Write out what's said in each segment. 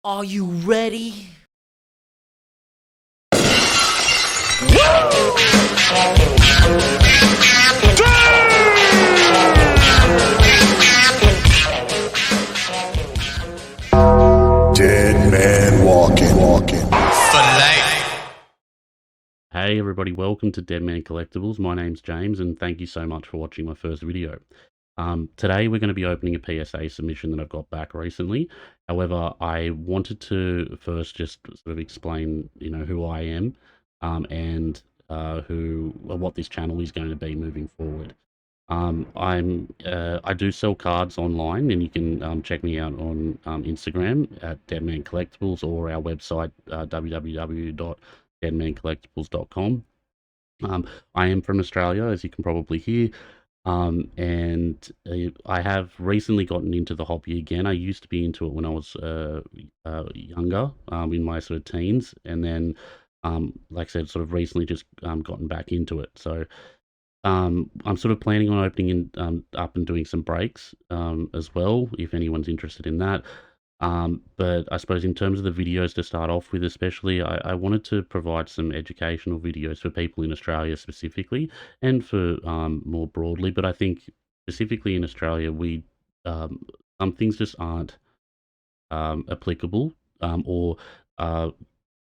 Are you ready? Deadman walking. For life. Hey everybody, welcome to Deadman Collectibles. My name's James and thank you so much for watching my first video. Today we're going to be opening a PSA submission that I've got back recently. However, I wanted to first just sort of explain, who I am and what this channel is going to be moving forward. I do sell cards online, and you can check me out on Instagram at Deadman Collectibles or our website www.deadmancollectibles.com. I am from Australia, as you can probably hear, and I have recently gotten into the hobby again. I used to be into it when I was younger, in my sort of teens, and then, like I said, sort of recently just gotten back into it. So I'm sort of planning on opening up and doing some breaks as well, if anyone's interested in that. But I suppose in terms of the videos to start off with, especially, I wanted to provide some educational videos for people in Australia specifically, and for more broadly. But I think specifically in Australia, some things just aren't applicable, or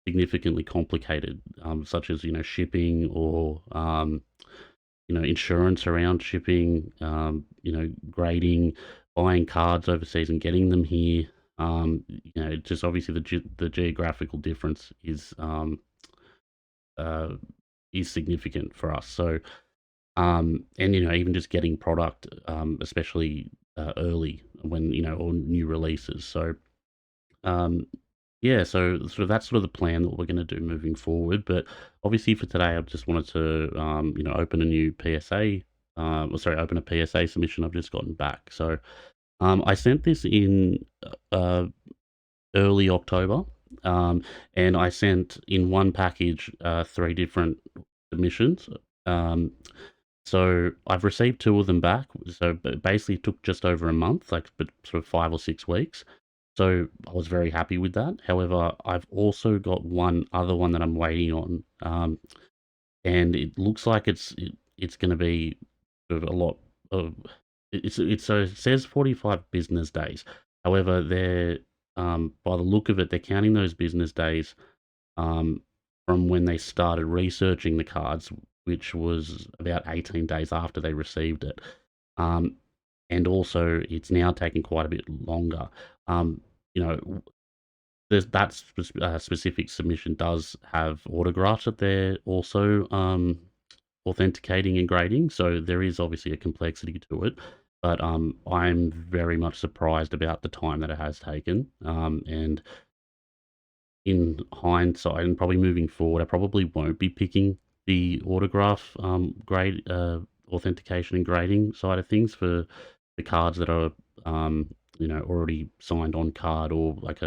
significantly complicated, such as shipping, or insurance around shipping, grading, buying cards overseas and getting them here. Just obviously the geographical difference is significant for us. So, and even just getting product, especially early when or new releases. So, yeah, so sort of that's sort of the plan that we're going to do moving forward. But obviously for today, I just wanted to, open a new PSA, open a PSA submission I've just gotten back. So I sent this in early October, and I sent in one package 3 different submissions. So I've received 2 of them back. So basically it took just over a month, but sort of 5 or 6 weeks. So I was very happy with that. However, I've also got one other one that I'm waiting on, and it looks like it's going to be sort of a lot of so it says 45 business days. However, they're by the look of it, they're counting those business days from when they started researching the cards, which was about 18 days after they received it. And also it's now taking quite a bit longer. That specific submission does have autographs that they're also authenticating and grading, so there is obviously a complexity to it. But I'm very much surprised about the time that it has taken. And in hindsight, and probably moving forward, I probably won't be picking the autograph grade authentication and grading side of things for the cards that are already signed on card, or like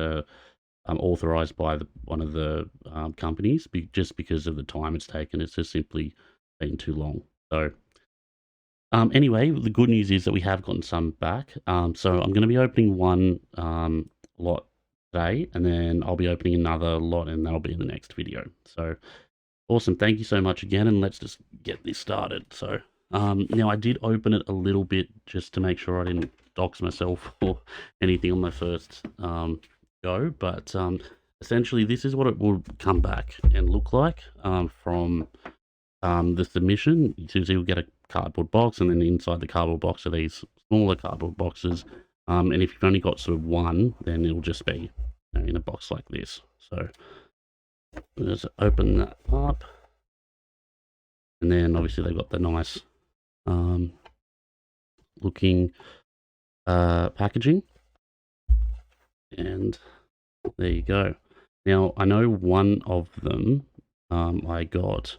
authorized by one of the companies, just because of the time it's taken. It's just simply been too long. So anyway, the good news is that we have gotten some back. So I'm going to be opening one lot today, and then I'll be opening another lot, and that'll be in the next video. So awesome. Thank you so much again, and let's just get this started. So now I did open it a little bit just to make sure I didn't dox myself or anything on my first go, but essentially this is what it will come back and look like from the submission. So you'll get a cardboard box, and then inside the cardboard box are these smaller cardboard boxes, and if you've only got sort of one, then it'll just be in a box like this. So let's open that up, and then obviously they've got the nice looking packaging, and there you go. Now I know one of them I got,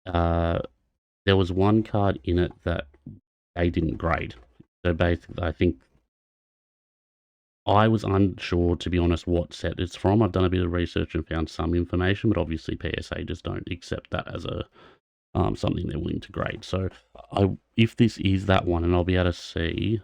there was one card in it that they didn't grade. So basically, I think I was unsure, to be honest, what set it's from. I've done a bit of research and found some information, but obviously PSA just don't accept that as a something they're willing to grade. So if this is that one, and I'll be able to see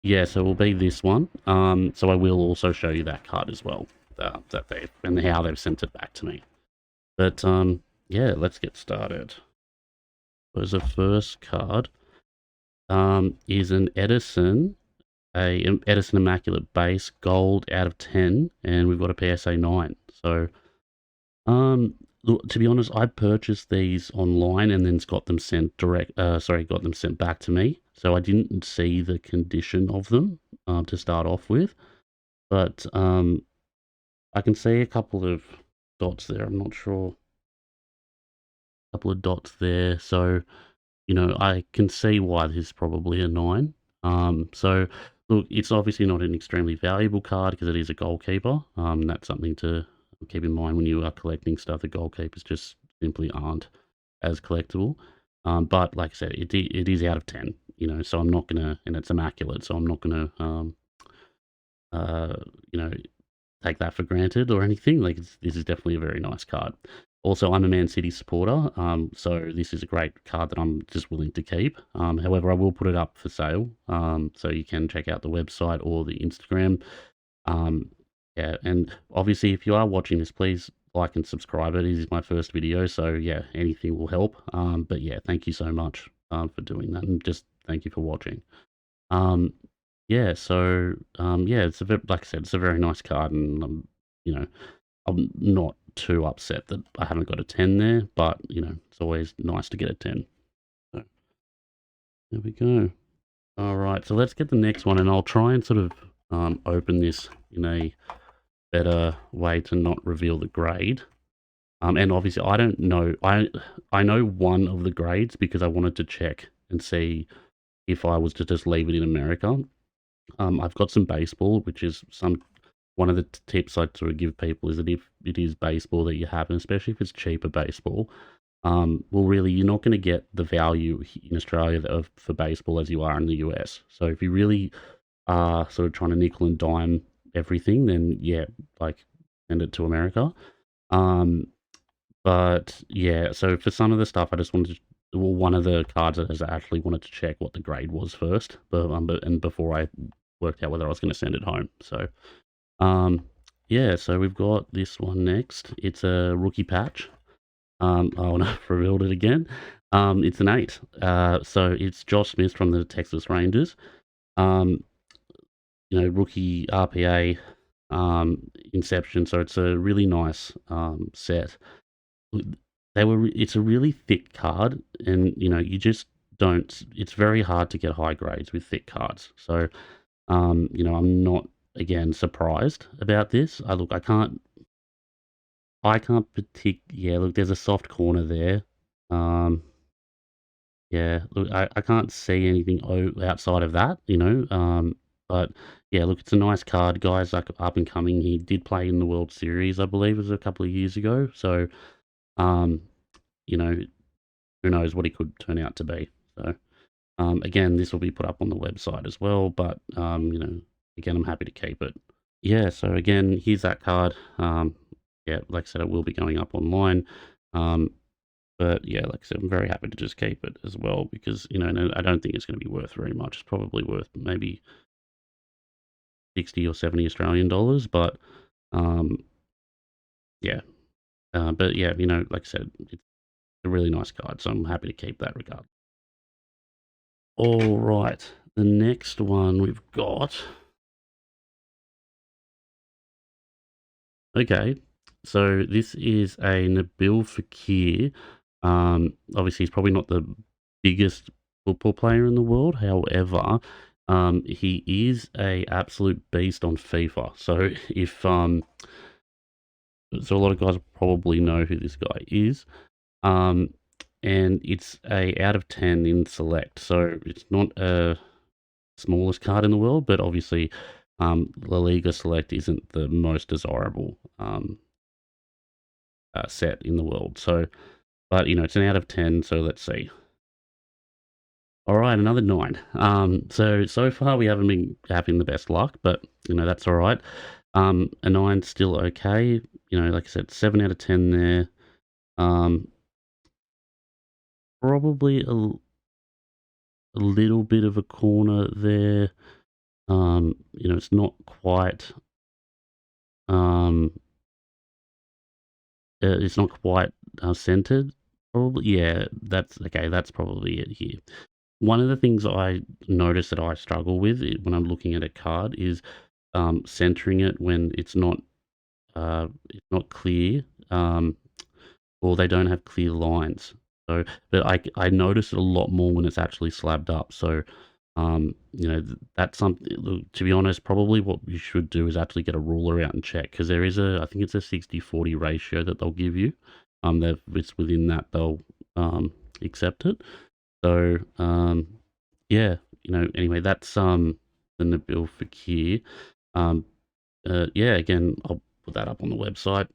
Yeah, so it will be this one. So I will also show you that card as well, that they and how they've sent it back to me. But yeah, let's get started. So the first card is an Edison Immaculate Base Gold out of 10, and we've got a PSA 9. So look, to be honest, I purchased these online and then got them sent got them sent back to me. So I didn't see the condition of them to start off with, but I can see a couple of dots there. I'm not sure. A couple of dots there. So, I can see why this is probably a 9. So look, it's obviously not an extremely valuable card because it is a goalkeeper. That's something to keep in mind when you are collecting stuff. The goalkeepers just simply aren't as collectible. But like I said, it is out of 10. So I'm not gonna, and it's immaculate. So I'm not gonna, uh, you know, take that for granted or anything. Like this is definitely a very nice card. Also, I'm a Man City supporter, so this is a great card that I'm just willing to keep. However, I will put it up for sale, so you can check out the website or the Instagram. Um, yeah, and obviously, if you are watching this, please like and subscribe. It is my first video, so yeah, anything will help. But yeah, thank you so much for doing that, and just thank you for watching. Um, yeah, so yeah, like I said, it's a very nice card, and you know, I'm not too upset that I haven't got a 10 there, but it's always nice to get a 10. So there we go. All right, so let's get the next one, and I'll try and sort of open this in a better way to not reveal the grade. And obviously, I don't know. I know one of the grades because I wanted to check and see if I was to just leave it in America. I've got some baseball, which is one of the tips I sort of give people is that if it is baseball that you have, and especially if it's cheaper baseball, well, really, you're not going to get the value in Australia for baseball as you are in the US. So if you really are sort of trying to nickel and dime everything, then yeah, like send it to America. Um, but yeah, so for some of the stuff, I just wanted to, well, one of the cards that I actually wanted to check what the grade was first, and before I worked out whether I was going to send it home. So um, yeah, so we've got this one next. It's a rookie patch. I want to reveal it again. It's an 8. So it's Josh Smith from the Texas Rangers. Um, rookie RPA, Inception. So it's a really nice set. It's a really thick card, and you just don't. It's very hard to get high grades with thick cards. So I'm not again surprised about this. Yeah, look, there's a soft corner there. Um, yeah, look, I can't see anything outside of that, but yeah, look, it's a nice card. Guy's like up and coming. He did play in the World Series, I believe, it was a couple of years ago. So, um, you know, who knows what he could turn out to be. So, again, this will be put up on the website as well, but, again, I'm happy to keep it. Yeah, so again, here's that card. Yeah, like I said, it will be going up online. But yeah, like I said, I'm very happy to just keep it as well because, no, I don't think it's going to be worth very much. It's probably worth maybe 60 or 70 Australian dollars. But yeah, but yeah, like I said, it's a really nice card. So I'm happy to keep that regard. All right, the next one we've got. Okay, so this is a Nabil Fekir. Obviously, he's probably not the biggest football player in the world. However, he is a absolute beast on FIFA. So if so a lot of guys probably know who this guy is. Um, and it's a out of 10 in select. So it's not a smallest card in the world, but obviously, La Liga Select isn't the most desirable set in the world. So, but it's an out of 10. So let's see. All right, another 9. So far we haven't been having the best luck, but that's all right. A 9 still okay. Like I said, 7 out of 10 there. Probably a little bit of a corner there. you know, it's not quite, um, centered. Probably, yeah. That's okay. That's probably it here. One of the things I notice that I struggle with when I'm looking at a card is centering it when it's not clear, or they don't have clear lines. So, but I notice it a lot more when it's actually slabbed up. So, you know, that's something. Look, to be honest, probably what you should do is actually get a ruler out and check, because there is I think it's a 60-40 ratio that they'll give you. That if it's within that, they'll accept it. So, yeah, you know, anyway, that's the bill for Kier. Um, yeah, again, I'll put that up on the website.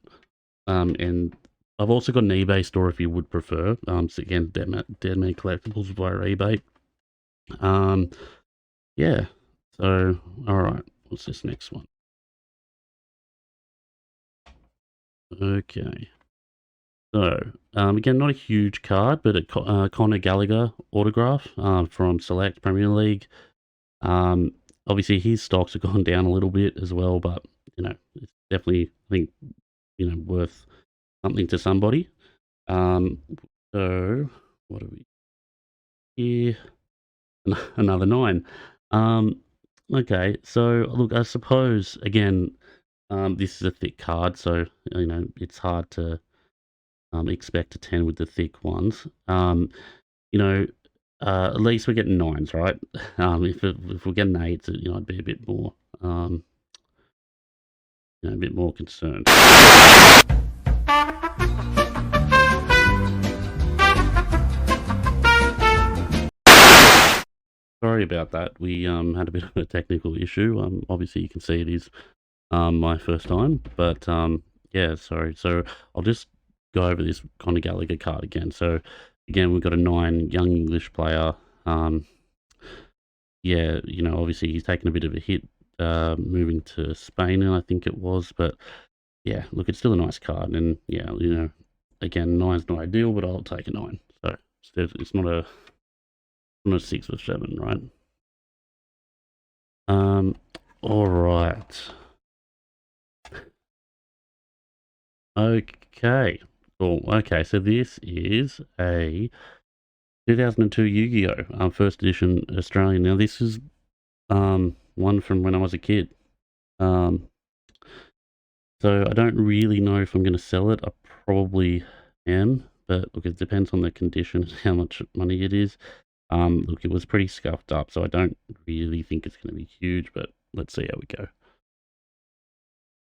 And I've also got an eBay store if you would prefer. So again, Deadman Collectibles via eBay. Yeah. So, all right. What's this next one? Okay. So, again, not a huge card, but a Conor Gallagher autograph from Select Premier League. Obviously, his stocks have gone down a little bit as well, but you know, it's definitely, I think, you know, worth something to somebody. So what are we here? Another 9. Okay, so look, I suppose again, this is a thick card, so you know it's hard to expect a 10 with the thick ones. You know, at least we're getting 9s, right? If we're getting 8s, you know, I'd be a bit more, you know, a bit more concerned. Sorry about that. We had a bit of a technical issue. Obviously you can see it is my first time, but yeah, sorry. So I'll just go over this Conor Gallagher card again. So again, we've got a 9 young English player. Yeah, you know, obviously he's taken a bit of a hit moving to Spain, I think it was, but yeah, look, it's still a nice card, and yeah, you know, again, 9's not ideal, but I'll take a 9. So it's not a 6 or 7, right? All right. Okay. Cool. Okay, so this is a 2002 Yu-Gi-Oh! First edition Australian. Now this is one from when I was a kid. Um, so I don't really know if I'm going to sell it. I probably am, but look, it depends on the condition and how much money it is. Look, it was pretty scuffed up, so I don't really think it's going to be huge, but let's see how we go.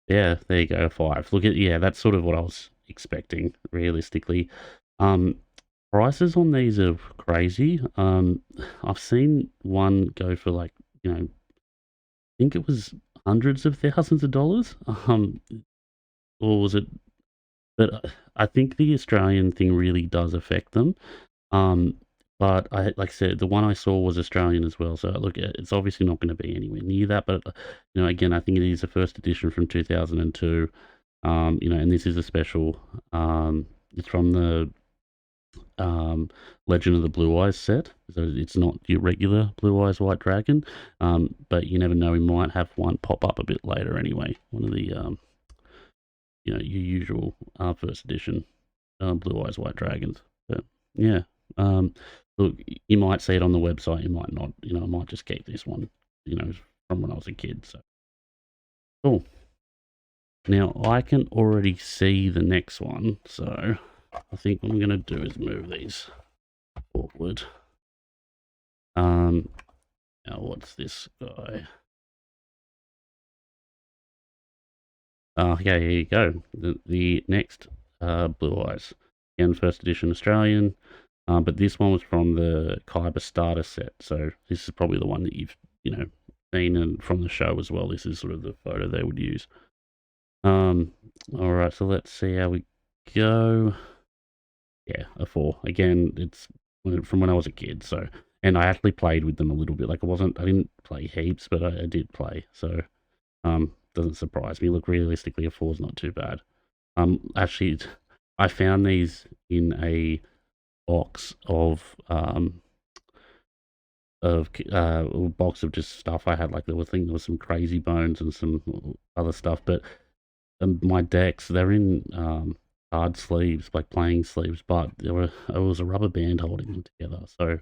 Yeah, there you go, 5. Look at, yeah, that's sort of what I was expecting, realistically. Prices on these are crazy. I've seen one go for like, you know, I think it was hundreds of thousands of dollars. Or was it? But I think the Australian thing really does affect them. Um, but like I said, the one I saw was Australian as well. So look, it's obviously not going to be anywhere near that. But you know, again, I think it is a first edition from 2002. You know, and this is a special. It's from the Legend of the Blue Eyes set. So it's not your regular Blue Eyes White Dragon. But you never know, we might have one pop up a bit later anyway. One of the you know, your usual first edition Blue Eyes White Dragons. But yeah, look, you might see it on the website, you might not. You know, I might just keep this one, you know, from when I was a kid. So cool. Now I can already see the next one, so I think what I'm going to do is move these forward. Now what's this guy? Yeah, here you go. The next Blue Eyes. Again, first edition Australian. But this one was from the Kyber starter set. So this is probably the one that you've, you know, seen and from the show as well. This is sort of the photo they would use. All right, so let's see how we go. Yeah, a 4. Again, it's from when I was a kid. So, and I actually played with them a little bit. Like I didn't play heaps, but I did play. So, doesn't surprise me. Look, realistically, a 4 is not too bad. Actually, I found these in a box of a box of just stuff I had. Like there was some crazy bones and some other stuff, but my decks, they're in hard sleeves, like playing sleeves, but it was a rubber band holding them together. So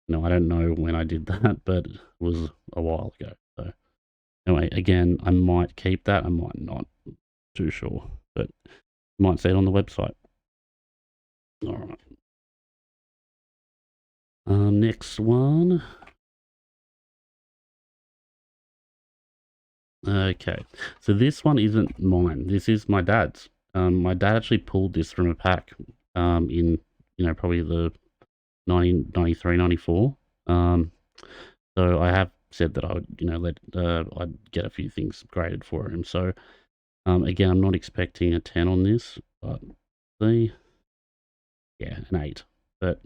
I don't know when I did that, but it was a while ago. So anyway, again, I might keep that, I might not, too sure, but might see it on the website. All right. Next one. Okay, so this one isn't mine. This is my dad's. My dad actually pulled this from a pack in, probably the 1993, 94. So I have said that I would, I'd get a few things graded for him. So again, I'm not expecting a 10 on this, but an 8. But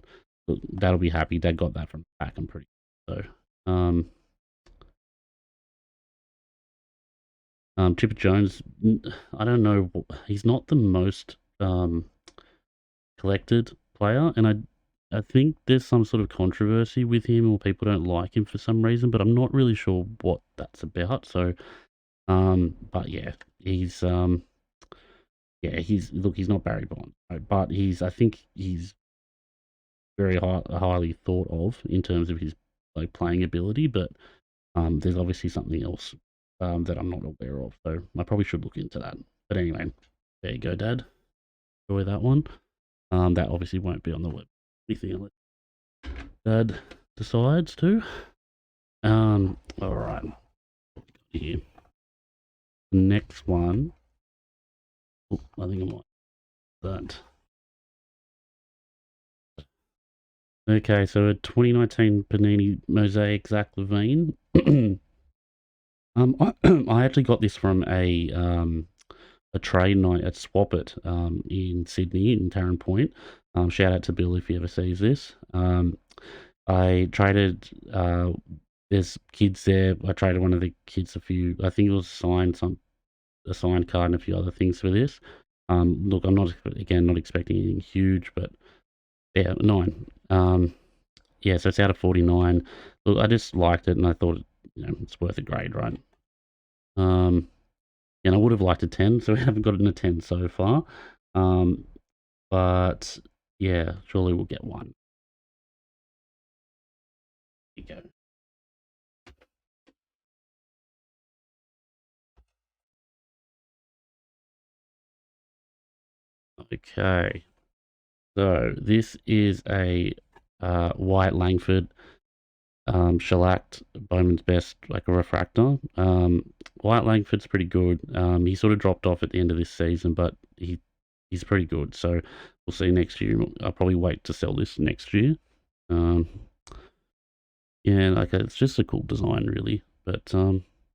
look, Dad'll be happy. Dad got that from the pack, I'm pretty sure. So Chipper Jones, I don't know. He's not the most collected player, and I think there's some sort of controversy with him, or people don't like him for some reason, but I'm not really sure what that's about. So, but yeah, he's he's not Barry Bonds, right? But I think he's very highly thought of in terms of his like playing ability, but there's obviously something else that I'm not aware of, so I probably should look into that. But anyway, there you go, Dad. Enjoy that one. That obviously won't be on the web. Anything else Dad decides to. All right. Here. Next one. Oh, I think I might that. Okay, so a 2019 Panini Mosaic Zach Levine. I actually got this from a trade night at Swap It in Sydney, in Tarrant Point. Shout out to Bill if he ever sees this. I traded, there's kids there. I traded one of the kids I think it was a signed card and a few other things for this. Look, I'm not expecting anything huge, but yeah, 9. Yeah, so it's out of 49. Look, I just liked it and I thought, it's worth a grade, right? And I would have liked a 10, so we haven't gotten a 10 so far. But yeah, surely we'll get one. Here you go. Okay, so this is a Wyatt Langford shellacked Bowman's Best, like a refractor. Wyatt Langford's pretty good. He sort of dropped off at the end of this season, but he's pretty good. So we'll see next year. I'll probably wait to sell this next year. Yeah, like it's just a cool design, really. But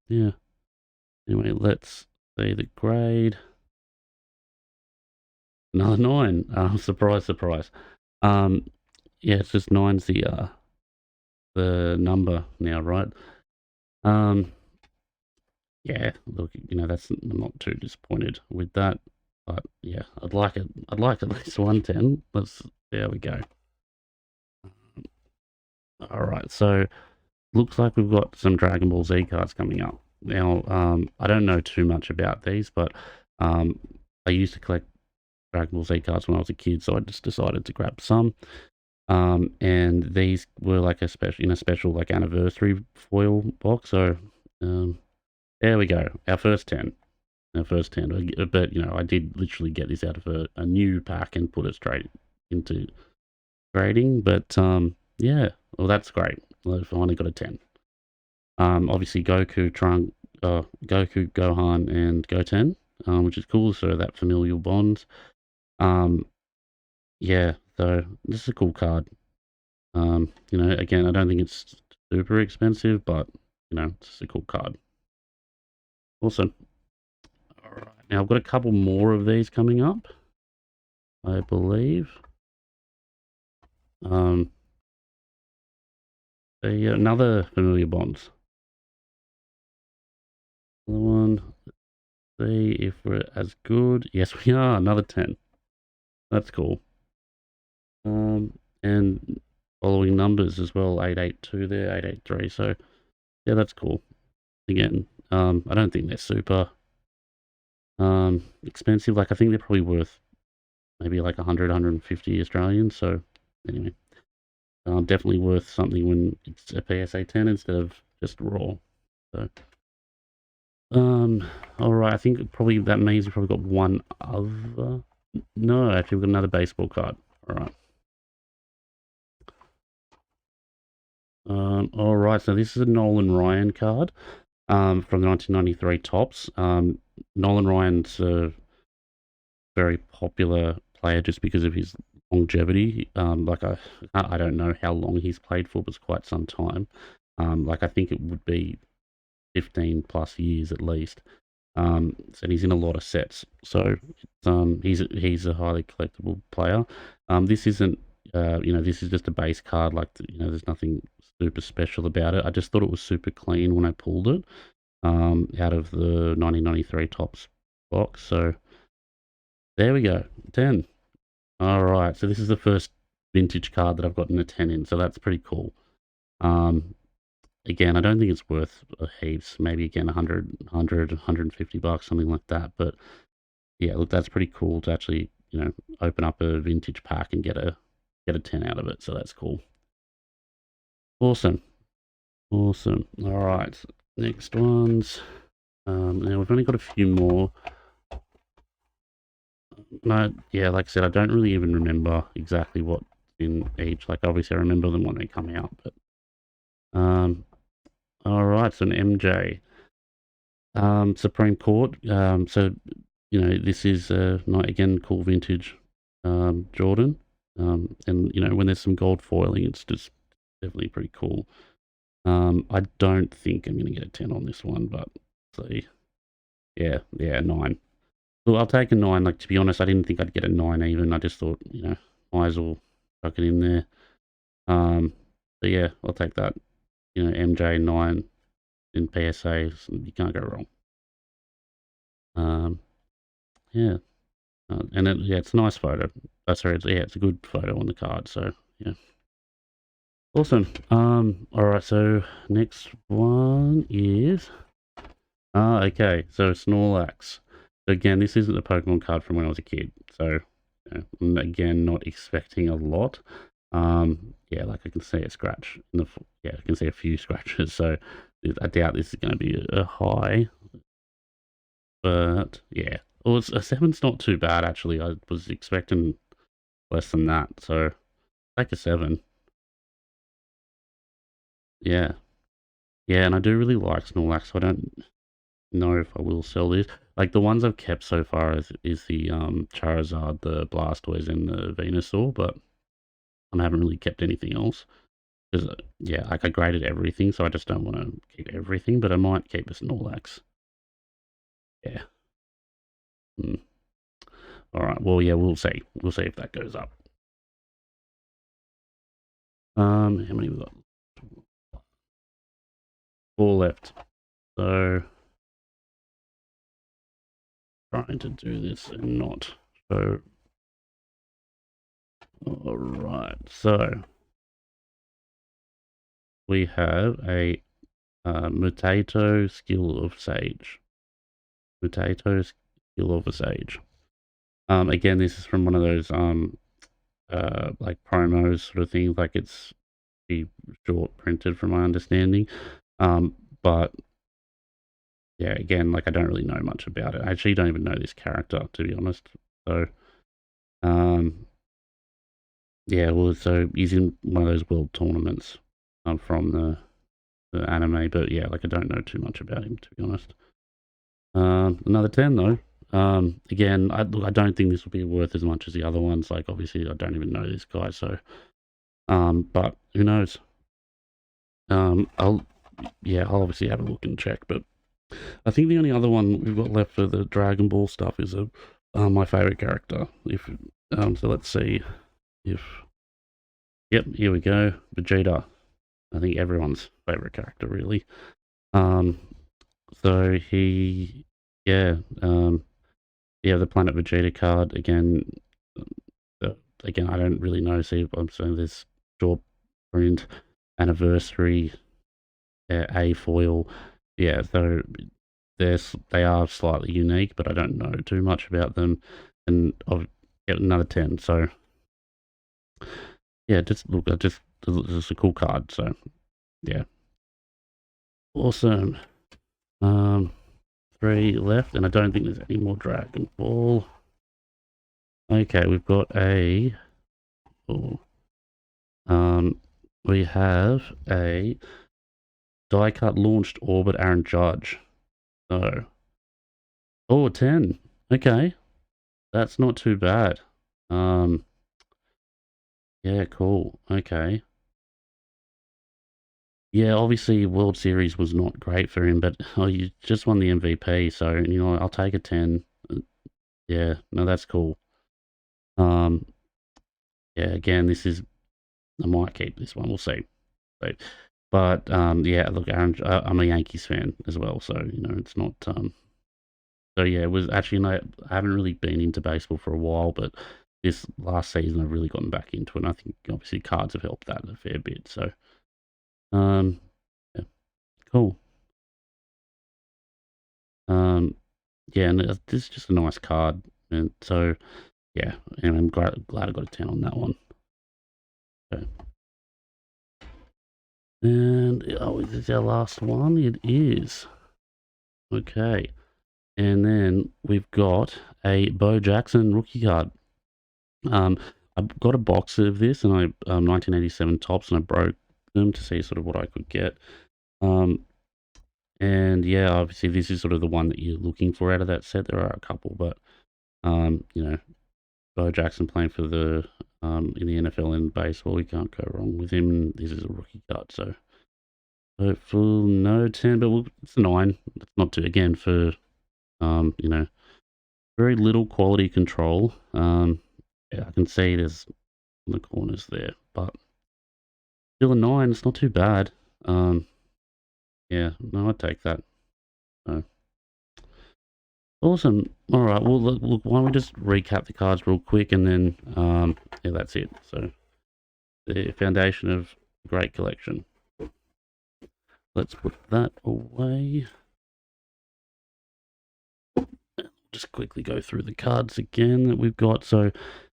yeah. Anyway, let's see the grade. Another 9. Surprise, surprise. Yeah, it's just 9's the number now, right? Yeah, look, I'm not too disappointed with that. But yeah, I'd like at least 110. There we go. All right, so looks like we've got some Dragonball Z cards coming up. Now, I don't know too much about these, but I used to collect Dragonball Z cards when I was a kid, so I just decided to grab some. And these were like a special like anniversary foil box. So there we go, our first 10. But I did literally get this out of a new pack and put it straight into grading. But yeah, well, that's great. I finally got a 10. Obviously Goku, Gohan, and Goten, which is cool. So that familial bond. Yeah, so this is a cool card. Again, I don't think it's super expensive, but it's just a cool card. Awesome. All right, now I've got a couple more of these coming up, I believe. Another familiar bonds. Another one. Let's see if we're as good. Yes, we are. Another 10. That's cool. And following numbers as well, 882 there, 883. So yeah, that's cool. Again, I don't think they're super expensive. Like I think they're probably worth maybe like 100, 150 Australian. So anyway, definitely worth something when it's a PSA 10 instead of just raw. So all right, I think probably that means we probably got one other. No, actually, we've got another baseball card. All right. All right, so this is a Nolan Ryan card from the 1993 Topps. Nolan Ryan's a very popular player just because of his longevity. Like I don't know how long he's played for, but it's quite some time. Like I think it would be 15 plus years at least. And he's in a lot of sets, so he's a highly collectible player. This isn't, this is just a base card. Like there's nothing super special about it. I just thought it was super clean when I pulled it out of the 1993 Topps box. So there we go, 10. All right, so this is the first vintage card that I've gotten a 10 in, so that's pretty cool. Again, I don't think it's worth heaps. Maybe again 150 bucks, something like that. But yeah, look, that's pretty cool to actually open up a vintage pack and get a 10 out of it. So that's cool. Awesome. All right, next ones. Now we've only got a few more. No, yeah, like I said, I don't really even remember exactly what in each. Like obviously I remember them when they come out, but all right, so an MJ Supreme Court. So this is not again cool vintage Jordan. And when there's some gold foiling, it's just definitely pretty cool. I don't think I'm gonna get a 10 on this one, but see, yeah, 9. Well, I'll take a 9. Like to be honest, I didn't think I'd get a 9 even. I just thought might as well chuck it in there. So yeah, I'll take that. MJ 9 in PSA, you can't go wrong. Yeah, and it's a nice photo. Sorry, it's a good photo on the card. So yeah, awesome. All right, so next one is okay. So Snorlax. Again, this isn't a Pokemon card from when I was a kid. So I'm again not expecting a lot. Yeah, like I can see a scratch in the I can see a few scratches. So I doubt this is going to be a high. But yeah, well, a 7's not too bad actually. I was expecting less than that, so take a 7. Yeah, and I do really like Snorlax. So I don't know if I will sell this. Like the ones I've kept so far is the Charizard, the Blastoise, and the Venusaur, but I haven't really kept anything else. Because yeah, like I graded everything, so I just don't want to keep everything. But I might keep a Snorlax. Yeah. All right. Well, yeah, we'll see. We'll see if that goes up. How many we got? 4 left. So trying to do this and not. So all right. So we have a Mutato Skill of Sage. Mutato Skill of a Sage. Again, this is from one of those like promos sort of things. Like it's be short printed from my understanding. But yeah, again, like I don't really know much about it. I actually don't even know this character, to be honest. So yeah, well, so he's in one of those world tournaments from the anime, but yeah, like I don't know too much about him, to be honest. Another 10 though. Again, I don't think this will be worth as much as the other ones. Like obviously I don't even know this guy, so but who knows? I'll obviously have a look and check, but I think the only other one we've got left for the Dragon Ball stuff is my favorite character. So let's see if yep, here we go, Vegeta. I think everyone's favorite character really. So he the Planet Vegeta card again. Again, I don't really know. See, I'm saying there's short print, anniversary, A foil. Yeah, so they are slightly unique, but I don't know too much about them. And I've got another 10. So yeah, just look, just a cool card. So yeah, awesome. 3 left, and I don't think there's any more Dragon Ball. Okay, we've got a. Oh, we have a die cut launched Orbit Aaron Judge. So, oh, 10. Okay, that's not too bad. Yeah, cool. Okay. Yeah, obviously World Series was not great for him, but oh, you just won the MVP, so you know I'll take a 10. Yeah, no, that's cool. Um, yeah, again, this is I might keep this one. We'll see. So, but yeah, look, Aaron, I'm a Yankees fan as well, so you know it's not. So yeah, it was actually no, I haven't really been into baseball for a while, but this last season I've really gotten back into it. And I think obviously cards have helped that a fair bit. So yeah, cool. Yeah, and this is just a nice card, and so yeah, and I'm glad I got a 10 on that one. Okay. And oh, is this our last one? It is. Okay. And then we've got a Bo Jackson rookie card. I got a box of this, and I 1987 tops, and I broke them to see sort of what I could get. And yeah, obviously this is sort of the one that you're looking for out of that set. There are a couple, but you know, Bo Jackson playing for the in the NFL and baseball, you can't go wrong with him. This is a rookie card, so full no 10, but it's a 9. It's not too again for you know, very little quality control. Yeah, I can see there's in the corners there, but still a 9. It's not too bad. Yeah, no, I'd take that. So. Awesome. All right. Well, look, why don't we just recap the cards real quick, and then yeah, that's it. So the foundation of a great collection. Let's put that away. Just quickly go through the cards again that we've got. So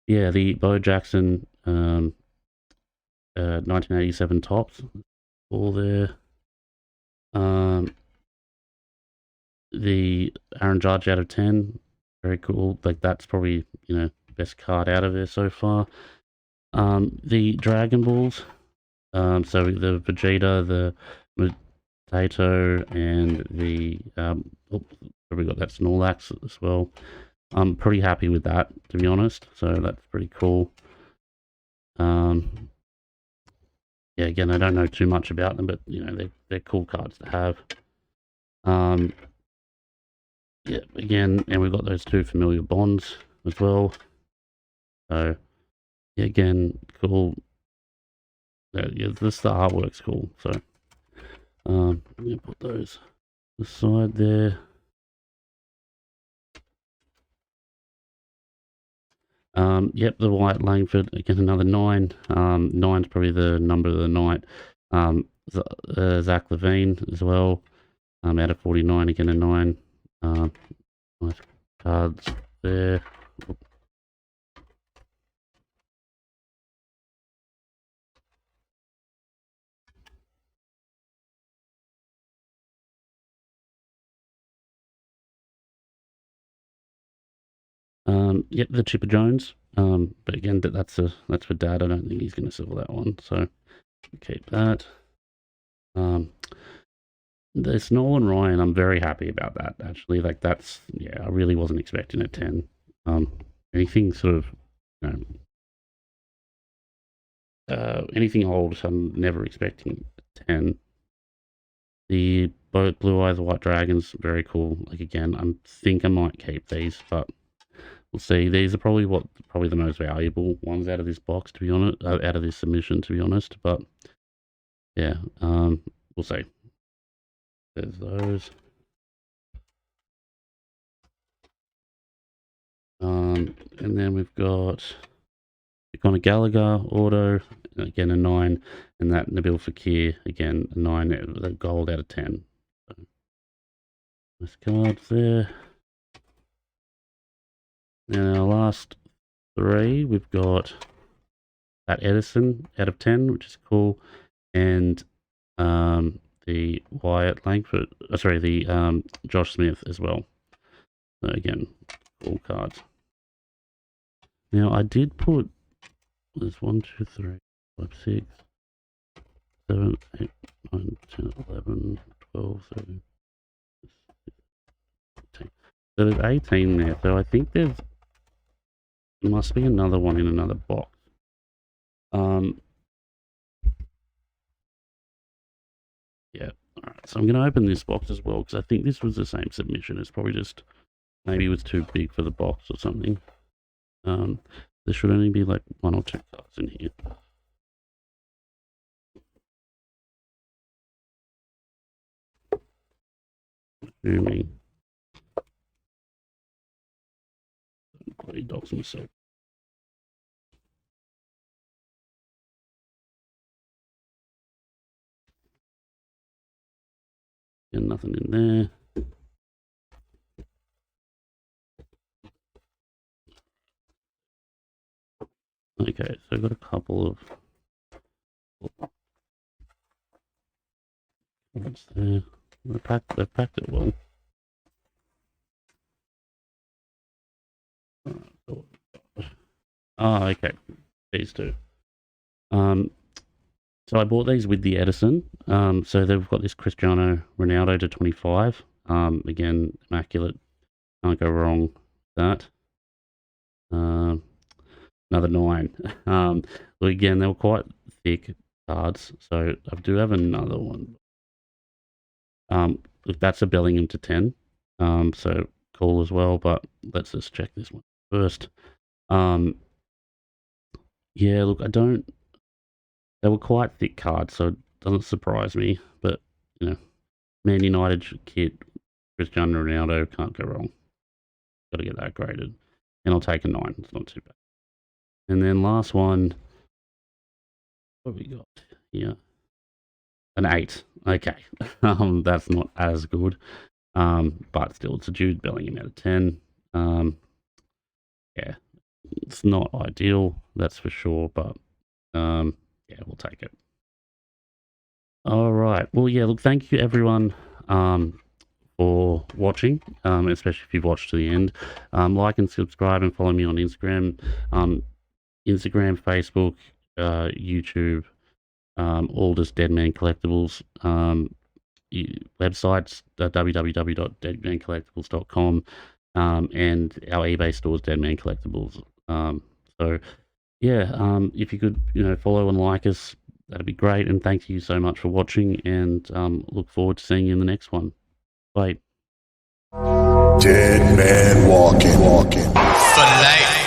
yeah, the Bo Jackson 1987 tops, all there. The Aaron Judge out of 10, very cool. Like that's probably, you know, best card out of there so far. The Dragon Balls, so the Vegeta, the Potato, and the we got that Snorlax as well. I'm pretty happy with that, to be honest. So that's pretty cool. Yeah, again, I don't know too much about them, but you know they're cool cards to have. Yeah, again, and we've got those 2 familiar bonds as well. So yeah, again, cool. Yeah, the artwork's cool. So I'm gonna put those aside there. Yep, the White Langford, again, another 9. 9's probably the number of the night. Zach Levine as well. Out of 49, again, a 9. Nice cards there. Yep, the Chipper Jones. But again, that's for Dad. I don't think he's going to sell that one, so keep that. This Nolan Ryan, I'm very happy about that. Actually, like that's I really wasn't expecting a 10. Anything sort of, you know, anything old, I'm never expecting a 10. The both Blue Eyes White Dragons, very cool. Like again, I think I might keep these, but we'll see. These are probably the most valuable ones out of this box, to be honest, out of this submission, to be honest. But yeah, we'll see. There's those. And then we've got Conor Gallagher auto again a 9, and that Nabil Fakir again a 9, the gold out of 10. So, nice cards there. And our last 3, we've got that Edison out of 10, which is cool, and the Wyatt Langford, the Josh Smith as well. So again, cool cards. Now I did put, there's 1, 2, 3, 5, 6, 7, 8, 9, 10, 11, 12, 13, 18. So there's 18 there. So I think there must be another one in another box. Yeah. Alright, so I'm going to open this box as well, because I think this was the same submission. It's probably just, maybe it was too big for the box or something. There should only be like 1 or 2 cards in here. Assuming. Bloody dogs myself. And nothing in there. Okay, so I've got a couple of what's there. They've packed it well. Oh, okay. These two. So I bought these with the Edison. So they've got this Cristiano Ronaldo to 25. Again, immaculate. Can't go wrong with that. Another 9. Well, again, they were quite thick cards. So I do have another one. Look, that's a Bellingham to 10. So cool as well. But let's just check this one first. Yeah, look, they were quite thick cards, so it doesn't surprise me. But, you know, Man United kit, Cristiano Ronaldo, can't go wrong. Got to get that graded. And I'll take a 9. It's not too bad. And then last one, what have we got here? An 8. Okay. That's not as good. But still, it's a Jude Bellingham out of 10. Yeah, it's not ideal, that's for sure, but yeah, we'll take it. All right. Well, yeah, look, thank you everyone for watching, especially if you've watched to the end. Like and subscribe and follow me on Instagram, Facebook, YouTube, all just Deadman Collectibles. Websites, www.deadmancollectibles.com, and our eBay stores, Deadman Collectibles. So yeah, if you could, follow and like us, that'd be great. And thank you so much for watching, and look forward to seeing you in the next one. Bye. Dead man walking. For life.